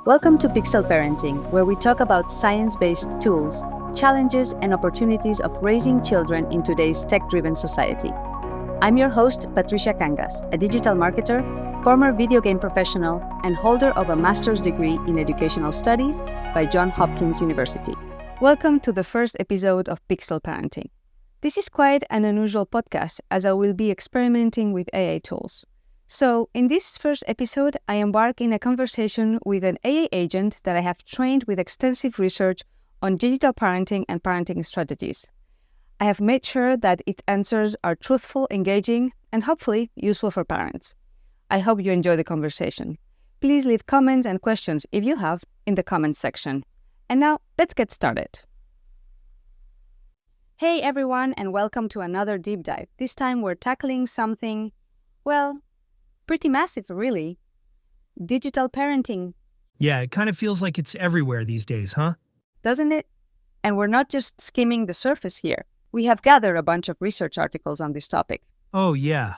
Welcome to Pixel Parenting, where we talk about science-based tools, challenges, and opportunities of raising children in today's tech-driven society. I'm your host, Patricia Cangas, a digital marketer, former video game professional, and holder of a master's degree in educational studies by Johns Hopkins University. Welcome to the first episode of Pixel Parenting. This is quite an unusual podcast, as I will be experimenting with AI tools. So, in this first episode, I embark in a conversation with an AI agent that I have trained with extensive research on digital parenting and parenting strategies. I have made sure that its answers are truthful, engaging, and hopefully useful for parents. I hope you enjoy the conversation. Please leave comments and questions if you have in the comments section. And now, let's get started. Hey everyone, and welcome to another deep dive. This time we're tackling something, pretty massive, really. Digital parenting. Yeah, it kind of feels like it's everywhere these days, huh? Doesn't it? And we're not just skimming the surface here. We have gathered a bunch of research articles on this topic. Oh, yeah.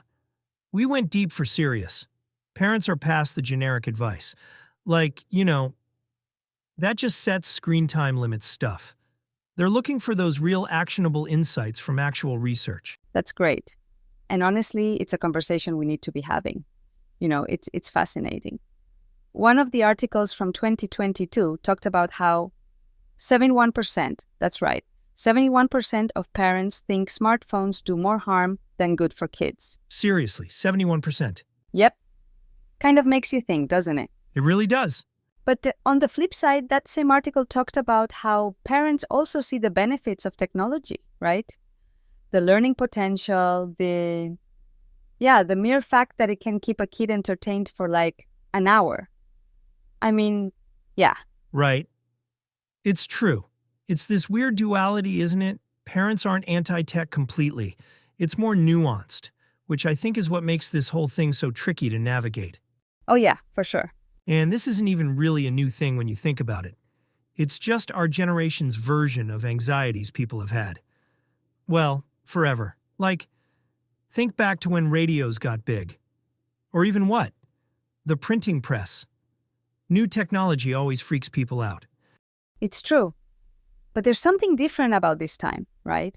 We went deep for serious. Parents are past the generic advice. That just sets screen time limits stuff. They're looking for those real actionable insights from actual research. That's great. And honestly, it's a conversation we need to be having. It's fascinating. One of the articles from 2022 talked about how 71%, that's right, 71% of parents think smartphones do more harm than good for kids. Seriously, 71%. Yep. Kind of makes you think, doesn't it? It really does. But on the flip side, that same article talked about how parents also see the benefits of technology, right? The learning potential, the mere fact that it can keep a kid entertained for an hour. Right. It's true. It's this weird duality, isn't it? Parents aren't anti-tech completely. It's more nuanced, which I think is what makes this whole thing so tricky to navigate. Oh yeah, for sure. And this isn't even really a new thing when you think about it. It's just our generation's version of anxieties people have had. Well, forever. Think back to when radios got big. Or even what? The printing press. New technology always freaks people out. It's true. But there's something different about this time, right?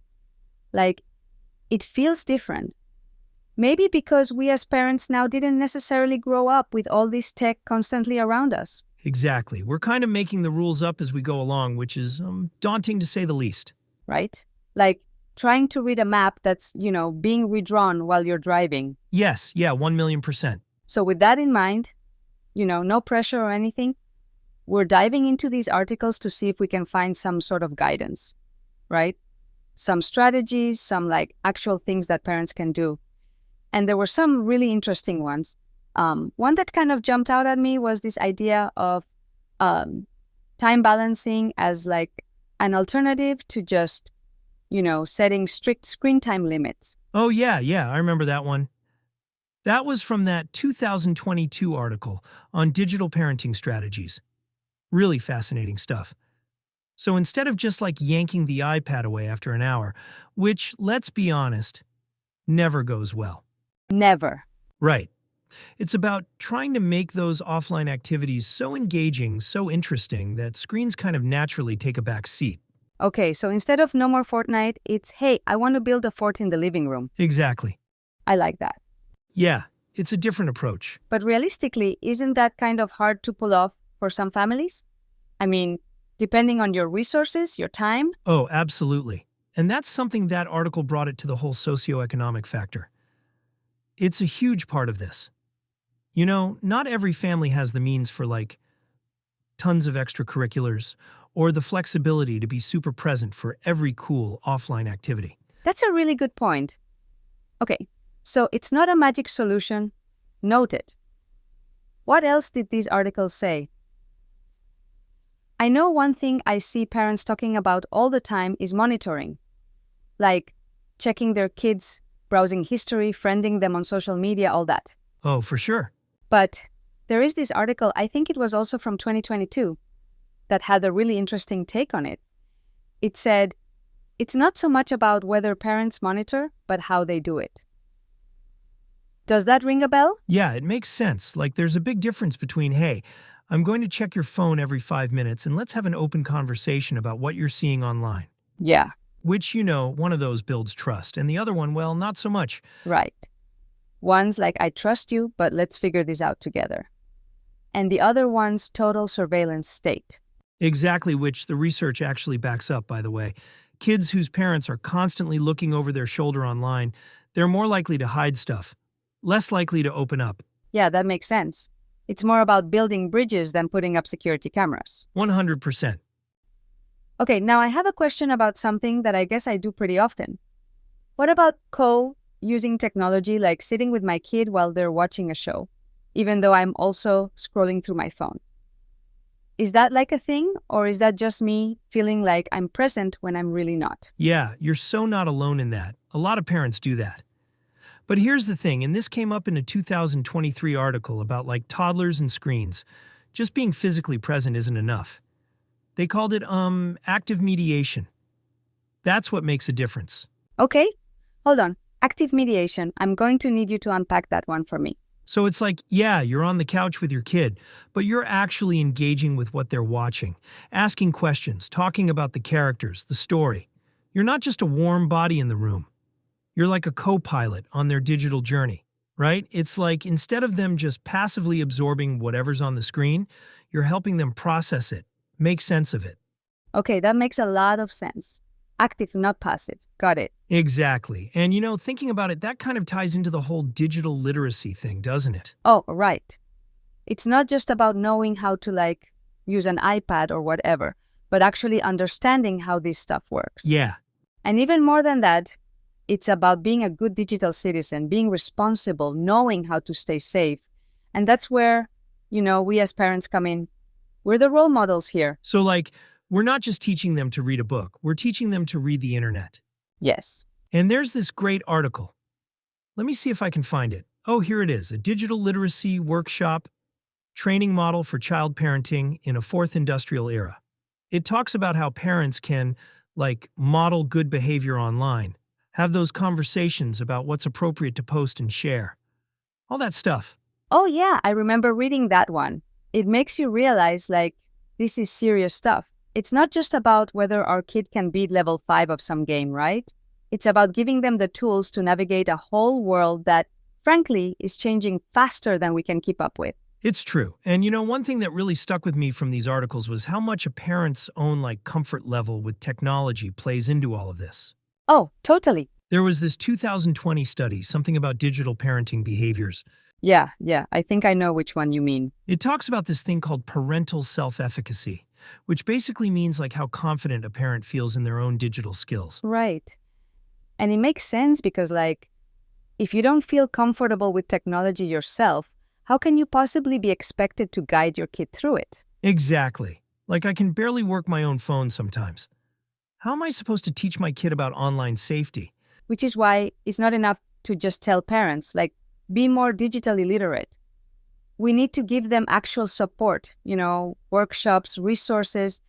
It feels different. Maybe because we as parents now didn't necessarily grow up with all this tech constantly around us. Exactly. We're kind of making the rules up as we go along, which is daunting to say the least. Right? Trying to read a map that's, being redrawn while you're driving. Yes, 1,000,000%. So with that in mind, no pressure or anything, we're diving into these articles to see if we can find some sort of guidance, right? Some strategies, some actual things that parents can do. And there were some really interesting ones. One that kind of jumped out at me was this idea of time balancing as an alternative to just setting strict screen time limits. Oh, yeah, I remember that one. That was from that 2022 article on digital parenting strategies. Really fascinating stuff. So instead of just yanking the iPad away after an hour, which, let's be honest, never goes well. Never. Right. It's about trying to make those offline activities so engaging, so interesting, that screens kind of naturally take a back seat. Okay, so instead of no more Fortnite, it's, hey, I want to build a fort in the living room. Exactly. I like that. Yeah, it's a different approach. But realistically, isn't that kind of hard to pull off for some families? Depending on your resources, your time? Oh, absolutely. And that's something that article brought it to the whole socioeconomic factor. It's a huge part of this. Not every family has the means for tons of extracurriculars or the flexibility to be super present for every cool offline activity. That's a really good point. Okay, so it's not a magic solution. Noted. What else did these articles say? I know one thing I see parents talking about all the time is monitoring. Checking their kids' browsing history, friending them on social media, all that. Oh, for sure. But there is this article, I think it was also from 2022, that had a really interesting take on it. It said, it's not so much about whether parents monitor, but how they do it. Does that ring a bell? Yeah, it makes sense. Like there's a big difference between, hey, I'm going to check your phone every 5 minutes and let's have an open conversation about what you're seeing online. Yeah, Which, one of those builds trust, and the other one, well, not so much. right. One's like, I trust you, but let's figure this out together. And the other one's total surveillance state. Exactly, which the research actually backs up, by the way. Kids whose parents are constantly looking over their shoulder online, they're more likely to hide stuff, less likely to open up. Yeah, that makes sense. It's more about building bridges than putting up security cameras. 100%. Okay, now I have a question about something that I guess I do pretty often. What about using technology, like sitting with my kid while they're watching a show, even though I'm also scrolling through my phone? Is that like a thing, or is that just me feeling like I'm present when I'm really not? Yeah, you're so not alone in that. A lot of parents do that. But here's the thing, and this came up in a 2023 article about toddlers and screens. Just being physically present isn't enough. They called it, active mediation. That's what makes a difference. Okay, hold on. Active mediation. I'm going to need you to unpack that one for me. So it's like, yeah, you're on the couch with your kid, but you're actually engaging with what they're watching, asking questions, talking about the characters, the story. You're not just a warm body in the room. You're like a co-pilot on their digital journey, right? It's like instead of them just passively absorbing whatever's on the screen, you're helping them process it, make sense of it. Okay, that makes a lot of sense. Active, not passive. Got it. Exactly. And thinking about it, that kind of ties into the whole digital literacy thing, doesn't it? Oh, right. It's not just about knowing how to use an iPad or whatever, but actually understanding how this stuff works. Yeah. And even more than that, it's about being a good digital citizen, being responsible, knowing how to stay safe. And that's where, we as parents come in. We're the role models here. So we're not just teaching them to read a book, we're teaching them to read the internet. Yes. And there's this great article. Let me see if I can find it. Oh, here it is. A digital literacy workshop training model for child parenting in a fourth industrial era. It talks about how parents can, model good behavior online, have those conversations about what's appropriate to post and share. All that stuff. Oh, yeah, I remember reading that one. It makes you realize, this is serious stuff. It's not just about whether our kid can beat level 5 of some game, right? It's about giving them the tools to navigate a whole world that, frankly, is changing faster than we can keep up with. It's true. And one thing that really stuck with me from these articles was how much a parent's own comfort level with technology plays into all of this. Oh, totally. There was this 2020 study, something about digital parenting behaviors. Yeah, I think I know which one you mean. It talks about this thing called parental self-efficacy, which basically means how confident a parent feels in their own digital skills. Right. And it makes sense because, if you don't feel comfortable with technology yourself, how can you possibly be expected to guide your kid through it? Exactly. I can barely work my own phone sometimes. How am I supposed to teach my kid about online safety? Which is why it's not enough to just tell parents, be more digitally literate. We need to give them actual support, workshops, resources,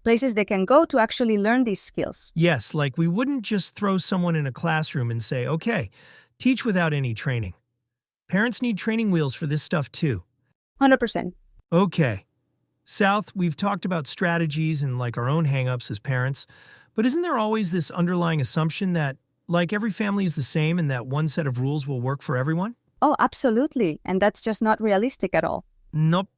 places they can go to actually learn these skills. Yes, we wouldn't just throw someone in a classroom and say, okay, teach without any training. Parents need training wheels for this stuff too. 100%. Okay. South, we've talked about strategies and our own hang-ups as parents, but isn't there always this underlying assumption that every family is the same and that one set of rules will work for everyone? Oh, absolutely. And that's just not realistic at all. Nope.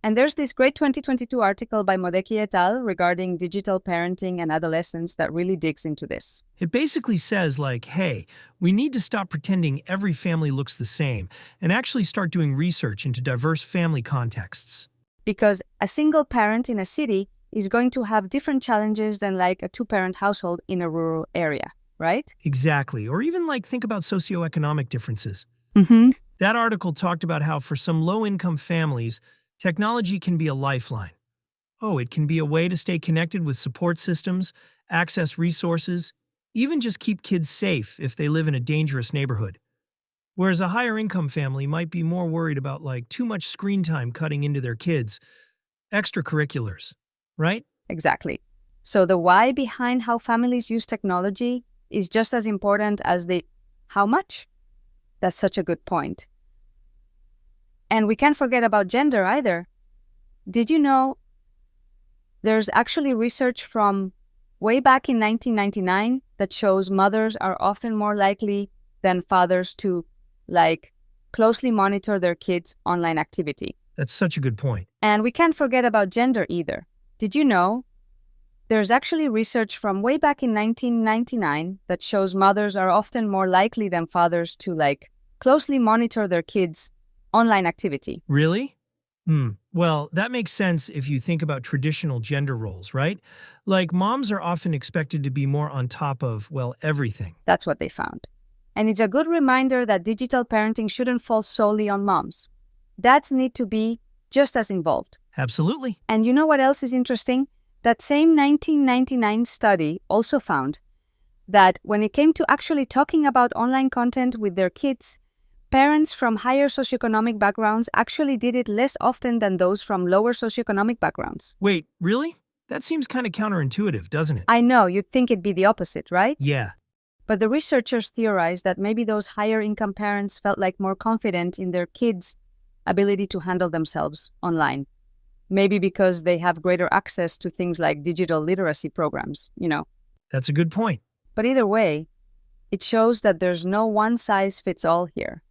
And there's this great 2022 article by Modeki et al. Regarding digital parenting and adolescence that really digs into this. It basically says hey, we need to stop pretending every family looks the same and actually start doing research into diverse family contexts. Because a single parent in a city is going to have different challenges than a two-parent household in a rural area, right? Exactly. Or even think about socioeconomic differences. Mm-hmm. That article talked about how for some low-income families, technology can be a lifeline. Oh, it can be a way to stay connected with support systems, access resources, even just keep kids safe if they live in a dangerous neighborhood. Whereas a higher-income family might be more worried about too much screen time cutting into their kids' extracurriculars, right? Exactly. So the why behind how families use technology is just as important as the how much. That's such a good point. And we can't forget about gender either. Did you know there's actually research from way back in 1999 that shows mothers are often more likely than fathers to, closely monitor their kids' online activity. That's such a good point. And we can't forget about gender either. Did you know there's actually research from way back in 1999 that shows mothers are often more likely than fathers to, closely monitor their kids' online activity? Really? Well, that makes sense if you think about traditional gender roles, right? Like, moms are often expected to be more on top of, well, everything. That's what they found. And it's a good reminder that digital parenting shouldn't fall solely on moms. Dads need to be just as involved. Absolutely. And you know what else is interesting? That same 1999 study also found that when it came to actually talking about online content with their kids, parents from higher socioeconomic backgrounds actually did it less often than those from lower socioeconomic backgrounds. Wait, really? That seems kind of counterintuitive, doesn't it? I know, you'd think it'd be the opposite, right? Yeah. But the researchers theorized that maybe those higher income parents felt more confident in their kids' ability to handle themselves online. Maybe because they have greater access to things like digital literacy programs, That's a good point. But either way, it shows that there's no one-size-fits-all here.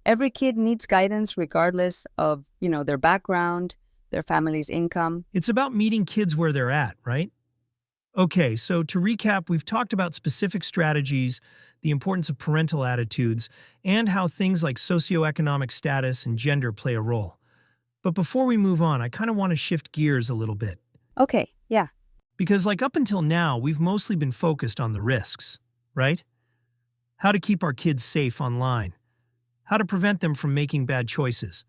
Every kid needs guidance regardless of, their background, their family's income. It's about meeting kids where they're at, right? Okay, so to recap, we've talked about specific strategies, the importance of parental attitudes, and how things like socioeconomic status and gender play a role. But before we move on, I kind of want to shift gears a little bit. Okay, yeah. Because up until now, we've mostly been focused on the risks, right? How to keep our kids safe online. How to prevent them from making bad choices.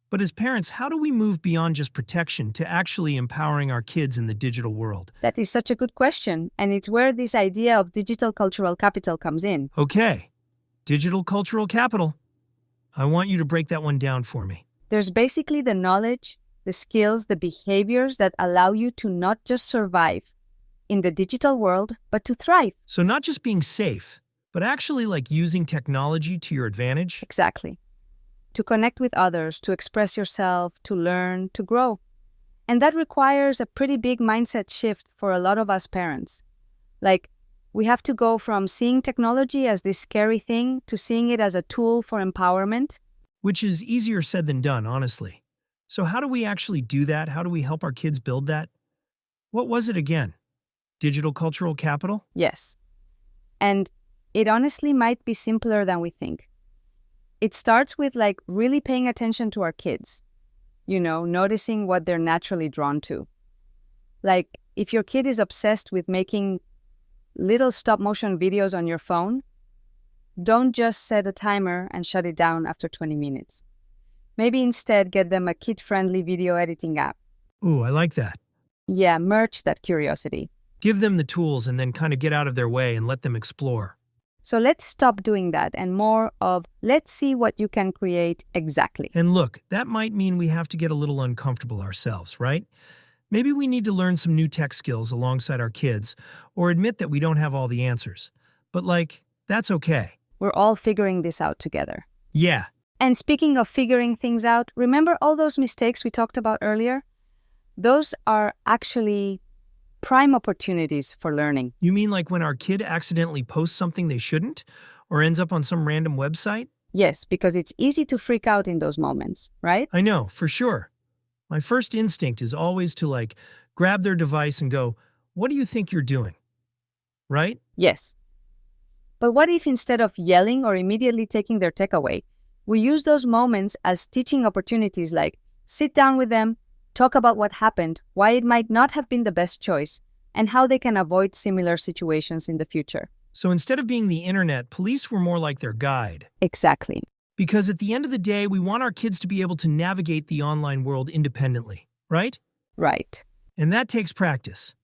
But as parents, how do we move beyond just protection to actually empowering our kids in the digital world? That is such a good question, and it's where this idea of digital cultural capital comes in. Okay, digital cultural capital. I want you to break that one down for me. There's basically the knowledge, the skills, the behaviors that allow you to not just survive in the digital world, but to thrive. So not just being safe, but actually using technology to your advantage? Exactly. To connect with others, to express yourself, to learn, to grow. And that requires a pretty big mindset shift for a lot of us parents. We have to go from seeing technology as this scary thing to seeing it as a tool for empowerment. Which is easier said than done, honestly. So how do we actually do that? How do we help our kids build that? What was it again? Digital cultural capital? Yes. And it honestly might be simpler than we think. It starts with really paying attention to our kids, noticing what they're naturally drawn to. If your kid is obsessed with making little stop-motion videos on your phone, don't just set a timer and shut it down after 20 minutes. Maybe instead get them a kid-friendly video editing app. Ooh, I like that. Yeah, merge that curiosity. Give them the tools and then kind of get out of their way and let them explore. So let's stop doing that and more of, let's see what you can create exactly. And look, that might mean we have to get a little uncomfortable ourselves, right? Maybe we need to learn some new tech skills alongside our kids, or admit that we don't have all the answers. But that's okay. We're all figuring this out together. Yeah. And speaking of figuring things out, remember all those mistakes we talked about earlier? Those are actually prime opportunities for learning. You mean when our kid accidentally posts something they shouldn't? Or ends up on some random website? Yes, because it's easy to freak out in those moments, right? I know, for sure. My first instinct is always to grab their device and go, "What do you think you're doing?" Right? Yes. But what if instead of yelling or immediately taking their tech away, we use those moments as teaching opportunities, sit down with them, talk about what happened, why it might not have been the best choice, and how they can avoid similar situations in the future. So instead of being the internet, police were more like their guide. Exactly. Because at the end of the day, we want our kids to be able to navigate the online world independently, right? Right. And that takes practice.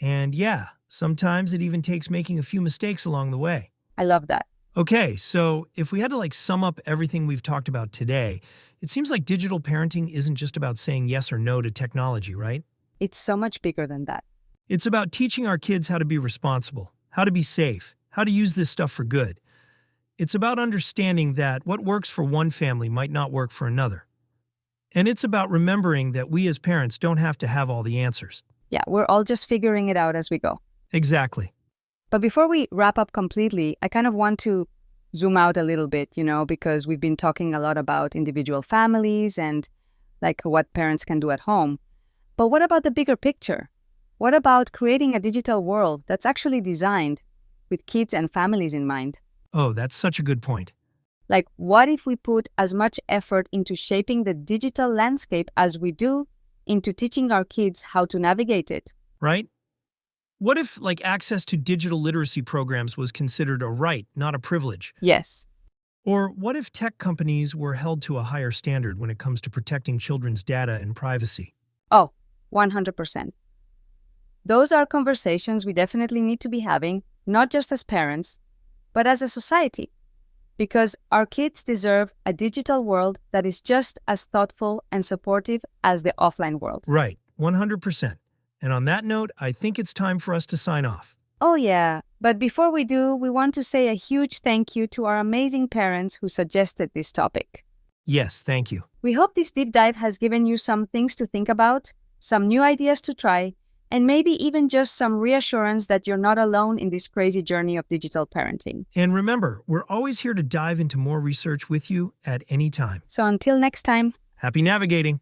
And yeah, sometimes it even takes making a few mistakes along the way. I love that. Okay, so if we had to sum up everything we've talked about today, it seems like digital parenting isn't just about saying yes or no to technology, right? It's so much bigger than that. It's about teaching our kids how to be responsible, how to be safe, how to use this stuff for good. It's about understanding that what works for one family might not work for another. And it's about remembering that we as parents don't have to have all the answers. Yeah, we're all just figuring it out as we go. Exactly. But before we wrap up completely, I kind of want to zoom out a little bit, because we've been talking a lot about individual families and like what parents can do at home. But what about the bigger picture? What about creating a digital world that's actually designed with kids and families in mind? Oh, that's such a good point. Like, what if we put as much effort into shaping the digital landscape as we do into teaching our kids how to navigate it? Right? What if, access to digital literacy programs was considered a right, not a privilege? Yes. Or what if tech companies were held to a higher standard when it comes to protecting children's data and privacy? Oh, 100%. Those are conversations we definitely need to be having, not just as parents, but as a society. Because our kids deserve a digital world that is just as thoughtful and supportive as the offline world. Right, 100%. And on that note, I think it's time for us to sign off. Oh yeah, but before we do, we want to say a huge thank you to our amazing parents who suggested this topic. Yes, thank you. We hope this deep dive has given you some things to think about, some new ideas to try, and maybe even just some reassurance that you're not alone in this crazy journey of digital parenting. And remember, we're always here to dive into more research with you at any time. So until next time. Happy navigating!